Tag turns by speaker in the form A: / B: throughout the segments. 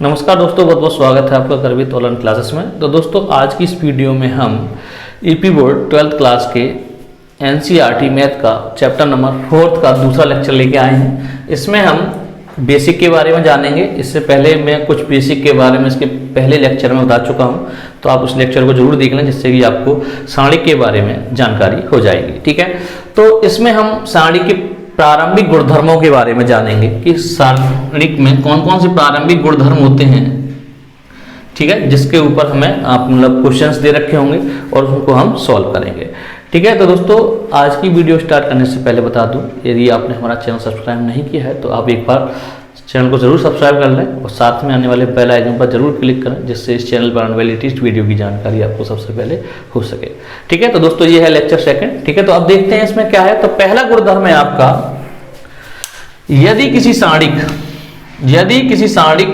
A: नमस्कार दोस्तों, बहुत बहुत स्वागत है आपका करवित ऑनलाइन क्लासेस में। तो दोस्तों आज की इस वीडियो में हम ईपी बोर्ड 12th क्लास के एनसीईआरटी मैथ का चैप्टर नंबर 4 का दूसरा लेक्चर लेके आए हैं। इसमें हम बेसिक के बारे में जानेंगे। इससे पहले मैं कुछ बेसिक के बारे में इसके पहले लेक्चर में बता चुका हूं, तो आप उस लेक्चर को जरूर देख लें, जिससे कि आपको सारणी के बारे में जानकारी हो जाएगी। ठीक है, तो इसमें हम सारणी के प्रारंभिक गुणधर्मों के बारे में जानेंगे कि सारणी में कौन कौन से प्रारंभिक गुणधर्म होते हैं। ठीक है, जिसके ऊपर हमें आप मतलब क्वेश्चंस दे रखे होंगे और उनको हम सॉल्व करेंगे। ठीक है, तो दोस्तों आज की वीडियो स्टार्ट करने से पहले बता दूं, यदि आपने हमारा चैनल सब्सक्राइब नहीं किया है तो आप एक बार चैनल को जरूर सब्सक्राइब कर लें और साथ में आने वाले बेल आइकन पर जरूर क्लिक करें, जिससे इस चैनल पर आने वाली लेटेस्ट वीडियो की जानकारी आपको सबसे पहले हो सके। ठीक है, तो दोस्तों ये है लेक्चर सेकंड। ठीक है, तो अब देखते हैं इसमें क्या है। तो पहला गुणधर्म है आपका, यदि किसी सारणी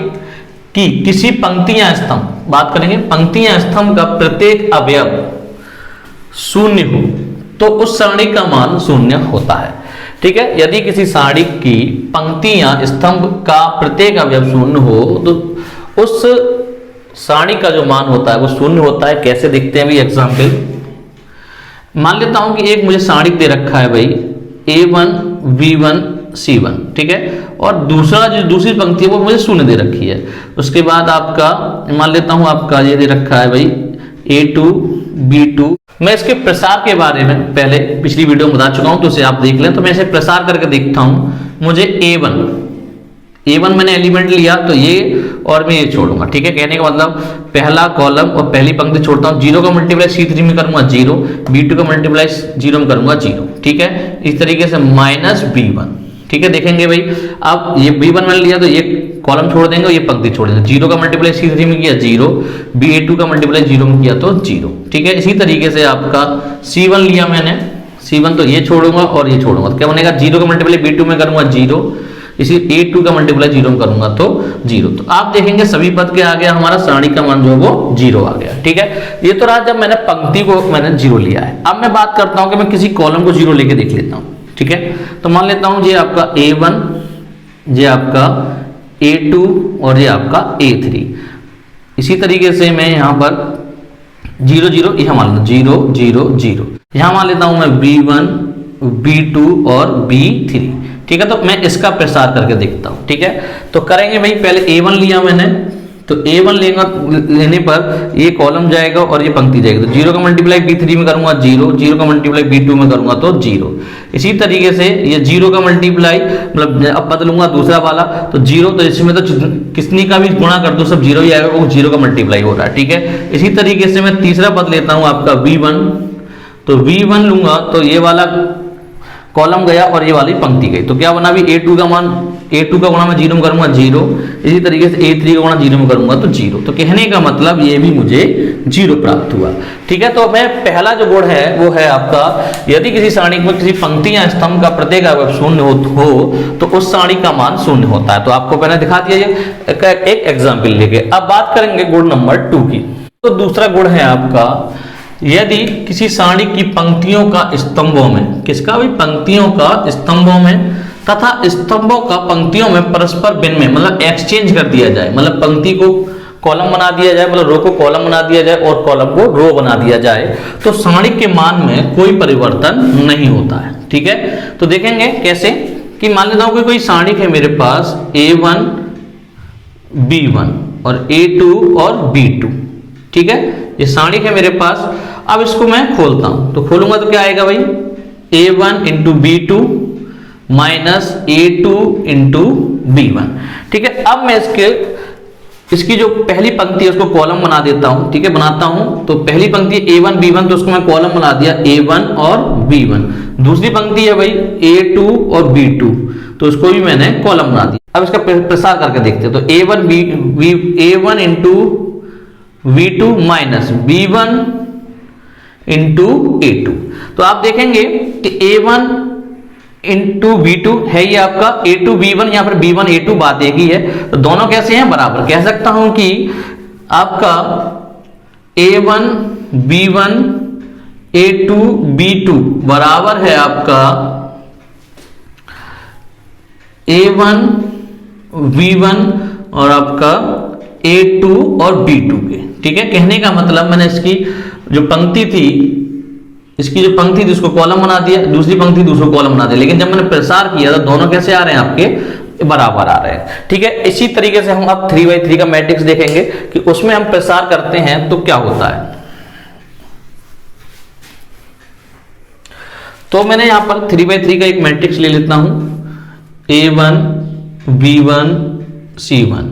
A: की किसी पंक्तियां स्तंभ, बात करेंगे पंक्तियां स्तंभ का प्रत्येक अवयव शून्य हो तो उस सारणी का मान शून्य होता है। ठीक है, यदि किसी सारणी की पंक्तियां स्तंभ का प्रत्येक अवयव शून्य हो तो उस सारणी का जो मान होता है वो शून्य होता है। कैसे दिखते हैं भाई, एग्जाम्पल मान लेता हूं कि एक मुझे सारणी दे रखा है भाई A1 V1 C1। ठीक है, और दूसरी पंक्ति है वो मुझे शून्य दे रखी है। उसके बाद आपका मान लेता हूं आपका ये दे रखा है भाई A2 B2। मैं इसके प्रसार के बारे में पहले पिछली वीडियो में बता चुका हूं, तो उसे आप देख लें। तो मैं इसे प्रसार करके देखता हूं। मुझे A1 मैंने एलिमेंट लिया तो ये और मैं ये छोड़ूंगा। ठीक है, कहने का मतलब पहला कॉलम और पहली पंक्ति छोड़ता हूं। 0 का मल्टीप्लाई C3 में करूंगा 0, B2 का मल्टीप्लाई 0 में करूंगा 0। ठीक है, इस तरीके से माइनस B1। ठीक है, देखेंगे भाई अब ये B1 मैंने लिया तो ये कॉलम छोड़ देंगे और ये पंक्ति छोड़ देंगे। 0 का मल्टीप्लाई C3 में किया 0, B2 का मल्टीप्लाई 0 में किया तो 0। ठीक है, इसी तरीके से आपका C1 लिया मैंने, C1 तो ये छोड़ूंगा और ये छोड़ूंगा तो क्या बनेगा, 0 का मल्टीप्लाई B2 में करूंगा 0, इसी A2 का मल्टीप्लाई 0 में करूंगा तो 0। तो आप देखेंगे सभी पद के आ गया, हमारा सारणी का मान जो है वो 0 आ गया। ठीक है, ये तो रहा जब मैंने पंक्ति को मैंने 0 लिया है। अब मैं बात करता हूं कि मैं किसी कॉलम को 0 लेके देख लेता हूं। ठीक है, तो मान लेता हूं ये आपका A1, ये आपका A2 और ये आपका A3। इसी तरीके से मैं यहां पर 0 0 यहां मान लो 0 0 0, यहां मान लेता हूं मैं B1 B2 और B3। ठीक है, तो मैं इसका प्रसार करके देखता हूं। ठीक है, तो करेंगे भाई, पहले A1 लिया मैंने तो A1 लेने पर ये कॉलम जाएगा और ये पंक्ति जाएगी। तो 0 का मल्टीप्लाई B3 में करूंगा 0, 0 का मल्टीप्लाई B2 में करूंगा तो 0। इसी तरीके से ये 0 का मल्टीप्लाई मतलब अब बदलूंगा दूसरा वाला तो 0, तो इसमें तो किसनी का भी गुणा कर दो सब 0 ही आएगा, वो 0 का मल्टीप्लाई हो रहा है। ठीक है, इसी तरीके से मैं तीसरा पद लेता हूं आपका V1, तो V1 लूंगा तो ये वाला कॉलम गया और ये वाली पंक्ति गई, तो क्या बना भी A2 का मान, A2 का गुणा मैं 0 में करूंगा 0, इसी तरीके से A3 का गुणा 0 में करूंगा तो 0। तो कहने का मतलब ये भी मुझे 0 प्राप्त हुआ। ठीक है, तो मैं पहला जो गुण है वो है आपका, यदि किसी सारणी में किसी पंक्ति या स्तंभ का प्रत्येक अवयव शून्य हो तो उस सारणी का मान शून्य होता है। तो आपको मैंने दिखा दिया ये एक एग्जाम्पल लेके। अब बात करेंगे गुण नंबर 2 की। तो दूसरा गुण है आपका, यदि किसी सारणी की पंक्तियों का स्तंभों में, किसका भी पंक्तियों का स्तंभों में तथा स्तंभों का पंक्तियों में परस्पर विनिमय मतलब एक्सचेंज कर दिया जाए, मतलब पंक्ति को कॉलम बना दिया जाए, मतलब रो को कॉलम बना दिया जाए और कॉलम को रो बना दिया जाए, तो सारणी के मान में कोई परिवर्तन नहीं होता है। ठीक है, तो देखेंगे कैसे कि मान लेता हूं कि कोई सारणी है मेरे पास A1 B1 और A2 और B2। ठीक है, ये सारणी है मेरे पास। अब इसको मैं खोलता हूं, तो खोलूंगा तो क्या आएगा भाई, A1 into B2 minus A2 into B1। ठीक है, अब मैं इसकी जो पहली पंक्ति है उसको कॉलम बना देता हूं। ठीक है, बनाता हूं तो पहली पंक्ति A1 B1 तो उसको मैं कॉलम बना दिया A1 और B1। दूसरी पंक्ति है भाई A2 और B2 तो उसको भी मैंने कॉलम बना दिया। अब इसका प्रसार करके देखते हैं। तो A1 into V2 minus B1 into A2। तो आप देखेंगे कि A1 इंटू V2 है ये आपका, A2 B1, यहां पर B1 A2 बात एक ही है, तो दोनों कैसे हैं बराबर। कह सकता हूं कि आपका A1 B1 A2 B2 बराबर है आपका A1 V1 और आपका A2 और B2 के। ठीक है, कहने का मतलब मैंने इसकी जो पंक्ति थी, उसको कॉलम बना दिया, दूसरी पंक्ति दूसरा कॉलम बना दिया, लेकिन जब मैंने प्रसार किया तो दोनों कैसे आ रहे हैं, आपके बराबर आ रहे हैं। ठीक है, इसी तरीके से हम अब 3x3 का मैट्रिक्स देखेंगे कि उसमें हम प्रसार करते हैं तो क्या होता है। तो मैंने यहां पर 3x3 का एक मैट्रिक्स ले लेता हूं, A1 B1 C1,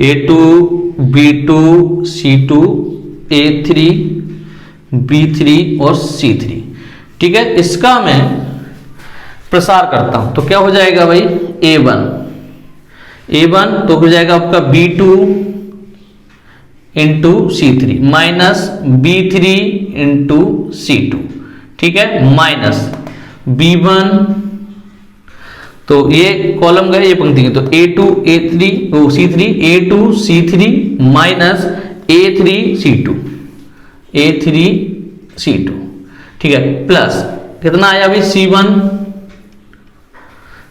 A: A2 B2 C2, A3 B3 और C3। ठीक है, इसका मैं प्रसार करता हूं तो क्या हो जाएगा भाई, A1 तो हो जाएगा आपका B2 into C3 minus B3 into C2। ठीक है, माइनस B1, तो ये कॉलम गए, ये पंक्ति गई, तो A2 A3 C3 A2 C3 minus A3 C2। ठीक है, प्लस कितना आया अभी C1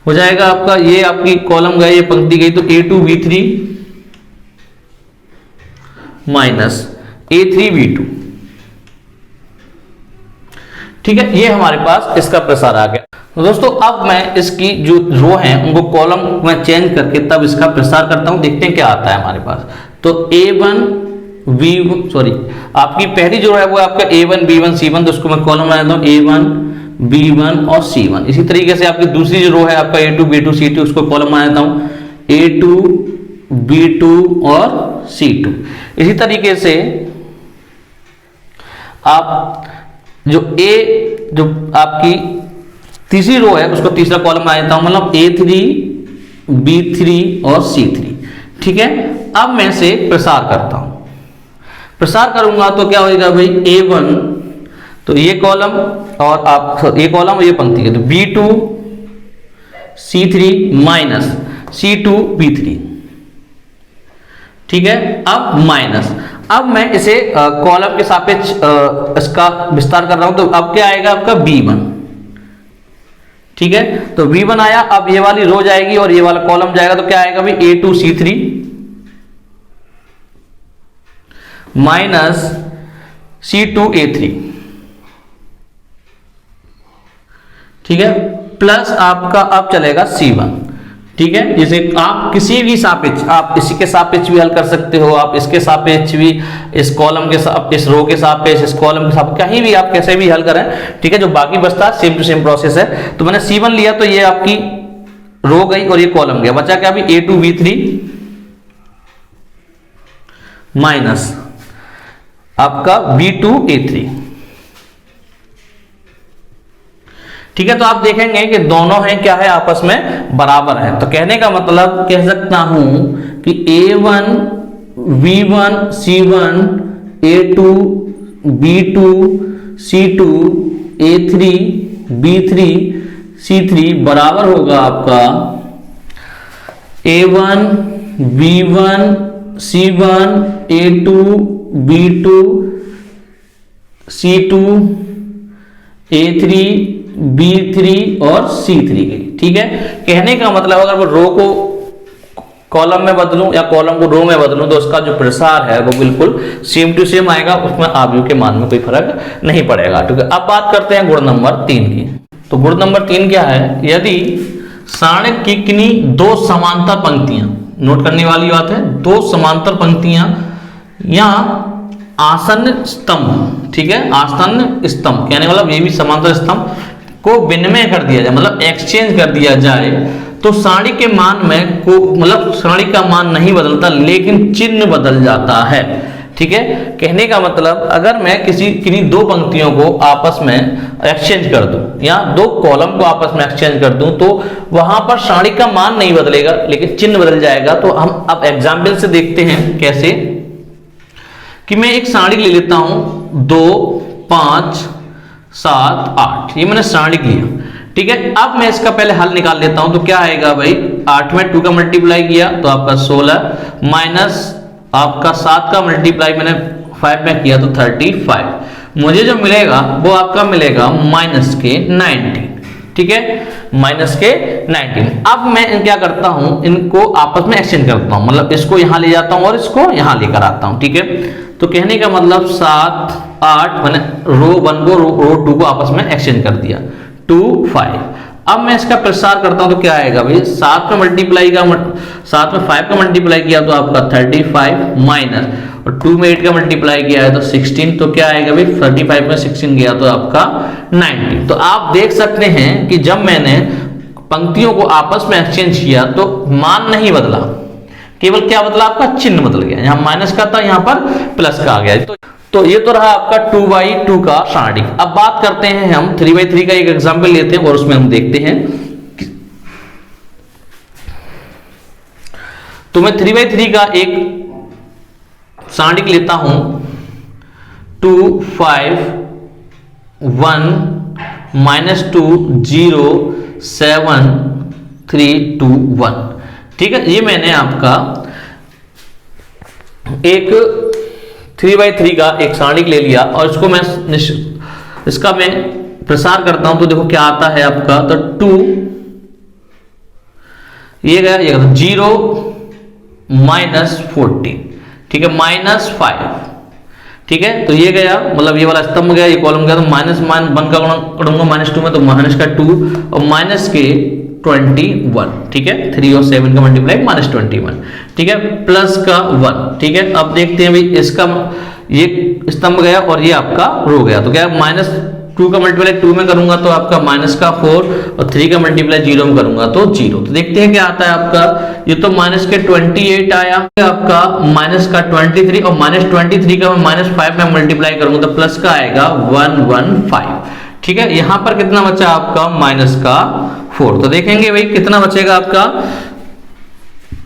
A: हो जाएगा आपका, ये आपकी कॉलम गए, ये पंक्ति गई, तो A2 B3 minus A3 B2। ठीक है, ये हमारे पास इसका प्रसार आ गया। तो दोस्तों अब मैं इसकी जो रो हैं उनको कॉलम में चेंज करके तब इसका प्रसार करता हूं, देखते हैं क्या आता है हमारे पास। तो आपकी पहली जो है वो आपका A1 B1 C1, तो उसको मैं कॉलम बना देता हूं A1 B1 और C1। इसी तरीके से आपकी दूसरी जो रो है आपका A2 B2 C2, उसको कॉलम बना देता हूं A2 B2 और C2। इसी तरीके से आप जो आपकी तीसरी रो है उसको तीसरा कॉलम बना देता हूं, मतलब A3 B3 और C3। ठीक है, अब मैं इसे प्रसार करता हूं, प्रसार करूंगा तो क्या होगा भाई, A1 तो ये कॉलम और आप ये कॉलम और ये पंक्ति है, तो B2 C3 minus C2 B3। ठीक है, अब माइनस, अब मैं इसे कॉलम के सापेक्ष इसका विस्तार कर रहा हूं, तो अब क्या आएगा आपका B1। ठीक है, तो B1 आया, अब ये वाली रो जाएगी और ये वाला कॉलम जाएगा, तो क्या आएगा भाई A2 C3 minus C2 A3। ठीक है, प्लस आपका अब चलेगा C1। ठीक है, जैसे आप किसी भी सापेक्ष, आप इसी के सापेक्ष भी हल कर सकते हो, आप इसके सापेक्ष भी, इस कॉलम के साथ, इस रो के सापेक्ष, इस कॉलम के साथ, कहीं भी आप कैसे भी हल करें। ठीक है, जो बाकी बचता है सेम टू सेम प्रोसेस है। तो मैंने C1 लिया तो ये आपकी रो गई और ये कॉलम गया, बचा क्या अभी A2 B3 माइनस आपका B2 A3। ठीक है, तो आप देखेंगे कि दोनों हैं क्या है, आपस में बराबर है। तो कहने का मतलब कह सकता हूं कि A1 B1 C1 A2 B2 C2 A3 B3 C3 बराबर होगा आपका A1 B1 C1 A2 B2 C2 A3 B3 और C3 की। ठीक है, कहने का मतलब अगर मैं रो को कॉलम में बदलूं या कॉलम को रो में बदलूं तो उसका जो प्रसार है वो बिल्कुल सेम टू सेम आएगा, उसमें आव्यूह के मान में कोई फर्क नहीं पड़ेगा। ठीक है, अब बात करते हैं गुण नंबर 3 की। तो गुण नंबर 3 क्या है, यदि सारणी की किन्हीं दो समांतर पंक्तियां, नोट करने वाली बात है, दो समांतर पंक्तियां या आसन्न स्तंभ, ठीक है, आसन्न स्तंभ कहने वाला ये भी समांतर स्तंभ को विनिमय कर दिया जाए, मतलब एक्सचेंज कर दिया जाए, तो सारणी के मान में को मतलब सारणी का मान नहीं बदलता लेकिन चिन्ह बदल जाता है। ठीक है, कहने का मतलब अगर मैं किन्हीं दो पंक्तियों को आपस में एक्सचेंज कर दूं या दो कॉलम को आपस में एक्सचेंज कर दूं तो वहां पर सारणी का मान नहीं बदलेगा लेकिन चिन्ह बदल जाएगा। तो हम अब एग्जाम्पल से देखते हैं कैसे, कि मैं एक सारणी ले लेता हूं 2 5 7 8, ये मैंने सारणी लिया। ठीक है, अब मैं इसका पहले हल निकाल लेता हूं, तो क्या आएगा भाई, 8 में 2 का मल्टीप्लाई किया तो आपका 16 माइनस आपका 7 का मल्टीप्लाई मैंने 5 में किया तो 35। मुझे जो मिलेगा वो आपका मिलेगा माइनस के 19। ठीक है, माइनस के 19। अब मैं क्या करता हूं, इनको आपस में एक्सचेंज करता हूं, मतलब इसको यहां ले जाता हूं और इसको यहां लेकर आता हूं, ठीक है। तो कहने का मतलब 7 8 मैंने रो 1 को रो 2 को आपस में एक्सचेंज कर दिया, 2 5। अब मैं इसका प्रसार करता हूं तो क्या आएगा भाई, 7 में मल्टीप्लाई का 7 में 5 का मल्टीप्लाई किया तो आपका 35 माइनस, और 2 में 8 का मल्टीप्लाई किया है तो 16, तो क्या आएगा भाई 35 में 16 गया तो आपका 19। तो आप देख सकते हैं कि जब मैंने पंक्तियों को आपस में एक्सचेंज किया तो मान नहीं बदला, केवल क्या बदला, आपका चिन्ह बदल गया, यहां माइनस का था यहां पर प्लस का आ गया। तो ये तो रहा आपका 2/2 का सारणिक। अब बात करते हैं हम 3/3 का एक एग्जांपल लेते हैं और उसमें हम देखते हैं। तो मैं 3/3 का एक सारणिक लेता हूं, 2 5 1 -2 0 7 3 2 1, ठीक है। ये मैंने आपका एक 3/3 का एक सारणिक ले लिया और इसको मैं इसका मैं प्रसार करता हूं तो देखो क्या आता है आपका, तो 2 ये गया, ये 0 -14, ठीक है, -5, ठीक है। तो ये गया, मतलब ये वाला स्तंभ गया, ये कॉलम गया, तो -1 का गुणा करूंगा -2 में, तो माइनस का 2 और माइनस के 21, ठीक है, 3 और 7 का मल्टीप्लाई -21, ठीक है, प्लस का 1, ठीक है। अब देखते हैं भाई इसका ये स्तंभ गया और ये आपका रो गया, तो क्या -2 का मल्टीप्लाई 2 में करूंगा तो आपका -4 और 3 का मल्टीप्लाई 0 में करूंगा तो 0। तो देखते हैं क्या आता है आपका, ये तो -28 आया, आपका -23 और -23 का मैं -5 में मल्टीप्लाई करूंगा तो प्लस का आएगा 115, ठीक है। यहां पर कितना बचा आपका, -4। तो देखेंगे भाई कितना बचेगा आपका,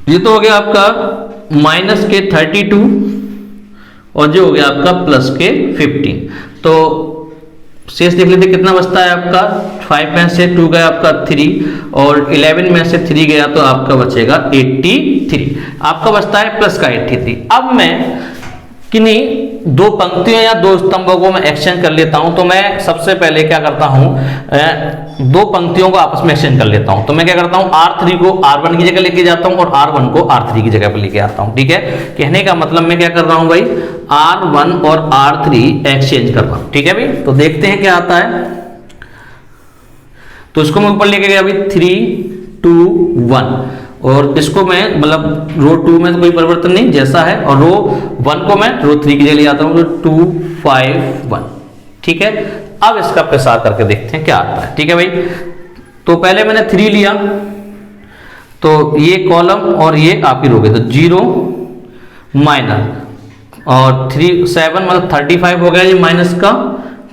A: ये तो हो गया आपका -32 और जो हो गया आपका +15। तो शेष देख लेते कितना बचता है आपका, 5 में से 2 गया आपका 3 और 11 में से 3 गया तो आपका बचेगा 83, आपका बचता है प्लस का 83। अब मैं किन्हीं दो पंक्तियों या दो स्तंभों को मैं एक्सचेंज कर लेता हूं। तो मैं सबसे पहले क्या करता हूं, दो पंक्तियों को आपस में एक्सचेंज कर लेता हूं। तो मैं क्या करता हूं, R3 को R1 की जगह लेके जाता हूं और R1 को R3 की जगह पर लेके आता हूं, ठीक है। कहने का मतलब मैं क्या कर रहा हूं भाई, R1 और R3 एक्सचेंज कर रहा हूं, ठीक है भाई। तो देखते हैं क्या आता है। तो इसको मैं ऊपर लेके गया भाई 3 2 1 और इसको मैं मतलब रो 2 में तो कोई परिवर्तन नहीं जैसा है, और रो 1 को मैं रो 3 की जगह ले आता हूं, तो 2 5 1, ठीक है। अब इसका प्रसार करके देखते हैं क्या आता है, ठीक है भाई। तो पहले मैंने 3 लिया, तो ये कॉलम और ये आपकी रो गई, तो 0 माइनस और 3 7 मतलब 35 हो गया ये माइनस का,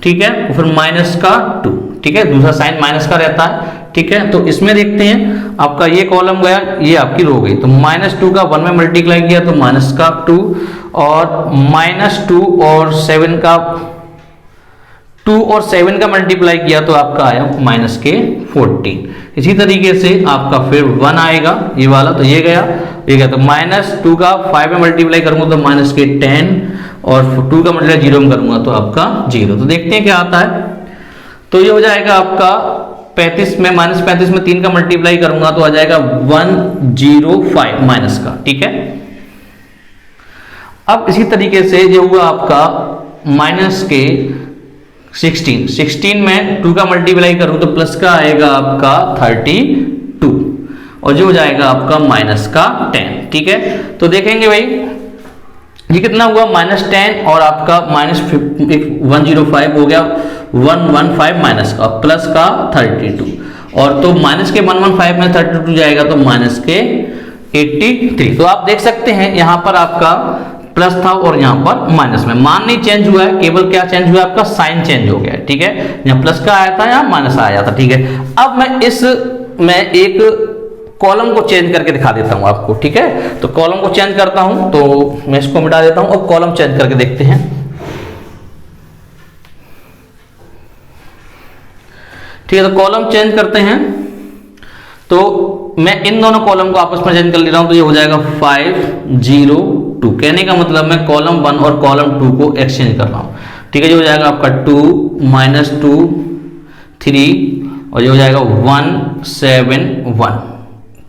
A: ठीक है, फिर माइनस का 2, ठीक है, दूसरा साइन माइनस का रहता है, ठीक है। तो इसमें देखते हैं आपका ये कॉलम गया, ये आपकी रो गई, तो -2 का 1 में मल्टीप्लाई किया तो माइनस का 2 और -2 और 7 का 2 और 7 का मल्टीप्लाई किया तो आपका आया -14। इसी तरीके से आपका फिर 1 आएगा ये वाला, तो ये गया तो -2 का 5 में मल्टीप्लाई करूंगा तो -10 और 2 का मल्टीप्लाई 0 में करूंगा तो आपका 0। तो देखते हैं क्या आता है। तो ये हो जाएगा आपका 35 में -35 में 3 का मल्टीप्लाई करूंगा तो आ जाएगा 105 माइनस का, ठीक है। अब इसी तरीके से जो हुआ आपका माइनस के 16 में 2 का मल्टीप्लाई करूं तो प्लस का आएगा आपका 32 और जो हो जाएगा आपका माइनस का 10, ठीक है। तो देखेंगे भाई ये कितना हुआ, -10 और आपका -105 हो गया 115 माइनस का, प्लस का 32 और तो माइनस के 115 में 32 जाएगा तो माइनस के 83। तो आप देख सकते हैं यहां पर आपका प्लस था और यहां पर माइनस में मान नहीं चेंज हुआ है, केवल क्या चेंज हुआ है, आपका साइन चेंज हो गया है, ठीक है। यहां प्लस का आया था, यहां माइनस आया था, ठीक है। अब मैं एक कॉलम को चेंज करके दिखा देता हूं आपको, ठीक है। तो कॉलम को चेंज करता हूं, तो मैं इसको मिटा देता हूं और कॉलम चेंज करके देखते हैं। ठीक है, तो कॉलम चेंज करते हैं। तो मैं इन दोनों कॉलम को आपस में चेंज कर ले रहा हूं, तो ये हो जाएगा 5 0 2। कहने का मतलब मैं कॉलम 1 और कॉलम 2 को एक्सचेंज कर रहा हूं, ठीक है। ये हो जाएगा आपका 2 -2 3 और ये हो जाएगा 171।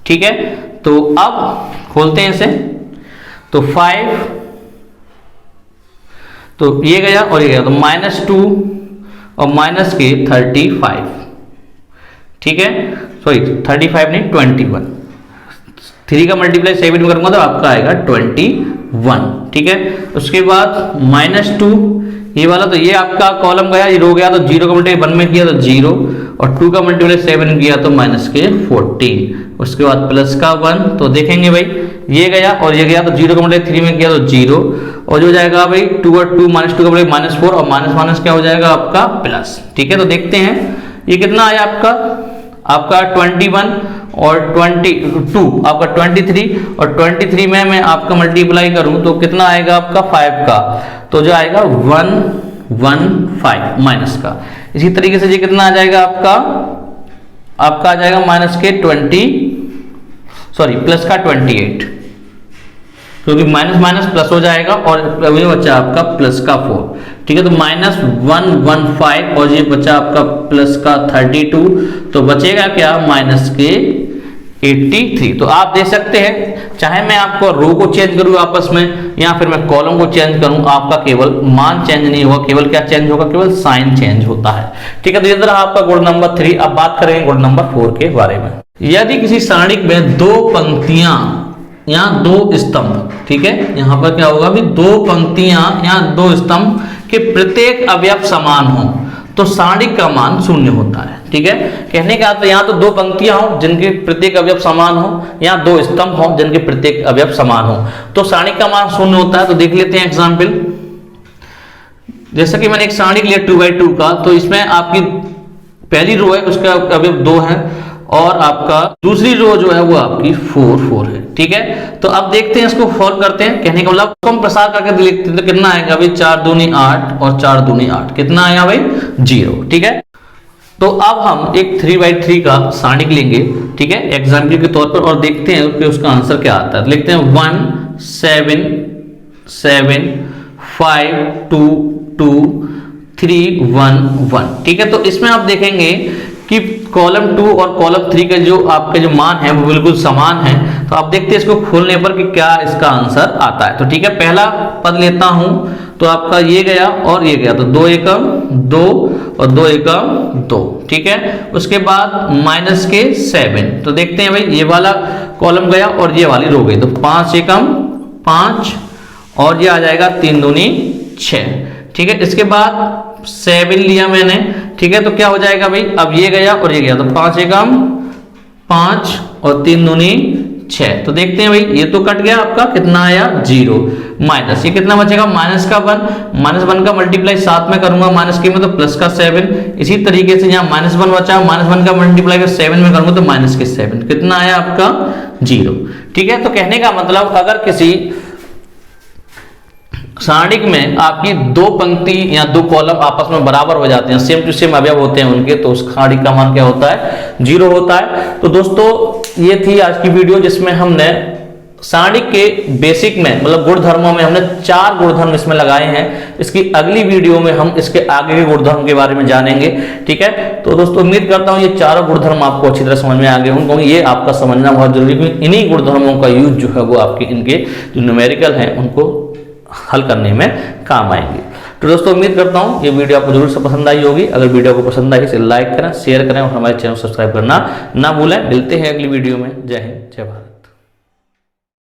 A: ठीक है, तो अब खोलते हैं इसे, तो 5, तो ये गया और ये गया, तो -2 और माइनस के 35। ठीक है, सॉरी 35 नहीं 21, 3 का मल्टीप्लाई 7 में करूंगा तो आपका आएगा 21। ठीक है, उसके बाद -2 ये वाला, तो ये आपका कॉलम गया, ये रो गया, तो 0 का मल्टीप्लाई 1 में किया तो 0, और 2 का मल्टीप्लाई 7 किया तो -14। उसके बाद प्लस का 1, तो देखेंगे भाई ये गया और ये गया, तो 0 का मल्टीप्लाई 3 में किया तो 0, और जो जाएगा भाई 2 और 2 -2 का मल्टीप्लाई -4, और माइनस क्या हो जाएगा आपका प्लस। ठीक है, तो देखते हैं ये कितना आया आपका 21 और 22 आपका 23, और 23 में मैं आपका मल्टीप्लाई करूं तो कितना आएगा आपका 5 का, तो जो आएगा 115 माइनस का। इसी तरीके से ये कितना आ जाएगा आपका आ जाएगा प्लस का 28, क्योंकि माइनस प्लस हो जाएगा, और ये बचा आपका प्लस का 4। ठीक है, तो -115 और ये बचा आपका प्लस का 32, तो बचेगा क्या -83। तो आप देख सकते हैं, चाहे मैं आपको रो को चेंज करूं आपस में, या फिर मैं कॉलम को चेंज करूं, आपका केवल मान चेंज नहीं होगा, केवल क्या चेंज होगा, केवल साइन चेंज होता है। ठीक है, तो ये रहा आपका गुण नंबर 3। अब बात करेंगे गुण नंबर 4 के बारे में। यदि किसी सारणिक में 2 पंक्तियां या 2 स्तंभ, ठीक है, यहां पर क्या होगा भी 2 पंक्तियां या 2 स्तंभ के प्रत्येक अवयव समान हो तो सारणिक का मान 0 होता है। ठीक है, कहने का अर्थ यहाँ तो 2 पंक्तियां हो जिनके प्रत्येक अवयव समान हो, या 2 स्तंभ हो जिनके प्रत्येक अवयव समान हो, तो सारणिक का मान 0 होता है। तो देख लेते हैं एग्जाम्पल, जैसा कि मैंने एक सारणिक लिया 2x2 का, तो इसमें आपकी पहली रो है उसका अवयव 2 है, और आपका दूसरी रो जो है वो आपकी 4 है। ठीक है, तो अब देखते हैं इसको सॉल्व करते हैं। कहने का मतलब हम प्रसार करके देखते हैं तो कितना आएगा भाई 4 दूनी 8 और 4 दूनी 8, कितना आया भाई 0। ठीक है, तो अब हम एक 3x3 का सारणिक लेंगे, ठीक है, एग्जाम्पल के तौर पर, और देखते हैं कि उसका आंसर क्या आता है। लिखते हैं 1 7 7 5 2 2 3 1 1। ठीक है, तो इसमें आप देखेंगे कि कॉलम 2 और कॉलम 3 के जो आपके जो मान है वो बिल्कुल समान है। तो आप देखते हैं इसको खोलने पर कि क्या इसका आंसर आता है। तो ठीक है, पहला पद लेता हूं, तो आपका ये गया और ये गया, तो 2 एकम 2 और 2 एकम 2। ठीक है, उसके बाद -7, तो देखते हैं भाई ये वाला कॉलम गया और ये वाली रो गई, तो 5 एकम 5 और ये आ जाएगा 3 दूनी 6। ठीक है, इसके बाद 7 लिया मैंने। ठीक है, तो क्या हो जाएगा भाई, अब ये गया और ये गया, तो 5 एकम 5 और 3 दूनी 6। तो देखते हैं भाई ये तो कट गया, आपका कितना आया 0, माइनस ये कितना बचेगा -1 -1 का मल्टीप्लाई 7 में करूंगा माइनस के में, तो प्लस का 7। इसी तरीके से यहाँ -1 बचा, -1 का मल्टीप्लाई 7 में करूंगा तो -7, कितना आया आपका 0। ठीक है, तो कहने का मतलब अगर किसी सारणिक में आपकी 2 पंक्ति या 2 कॉलम आपस में बराबर हो जाते हैं, सेम टू सेम अवयव होते हैं उनके, तो उस सारणिक का मान क्या होता है 0 होता है। तो दोस्तों ये थी आज की वीडियो जिसमें हमने सारणिक के बेसिक में मतलब गुणधर्मों में हमने 4 गुणधर्म इसमें लगाए हैं। इसकी अगली वीडियो में हम इसके आगे के गुणधर्म के बारे में जानेंगे। ठीक है, तो दोस्तों उम्मीद करता हूं ये चारों गुणधर्म आपको अच्छी तरह समझ में आ गए होंगे, क्योंकि ये आपका समझना बहुत जरूरी है। इन्हीं गुणधर्मों का यूज जो है वो आपके इनके जो न्यूमेरिकल हैं उनको हल करने में काम आएंगे। तो दोस्तों उम्मीद करता हूं ये वीडियो आपको जरूर से पसंद आई होगी। अगर वीडियो को पसंद आई इसे लाइक करें, शेयर करें और हमारे चैनल सब्सक्राइब करना ना भूलें। मिलते हैं अगली वीडियो में। जय हिंद, जय भारत।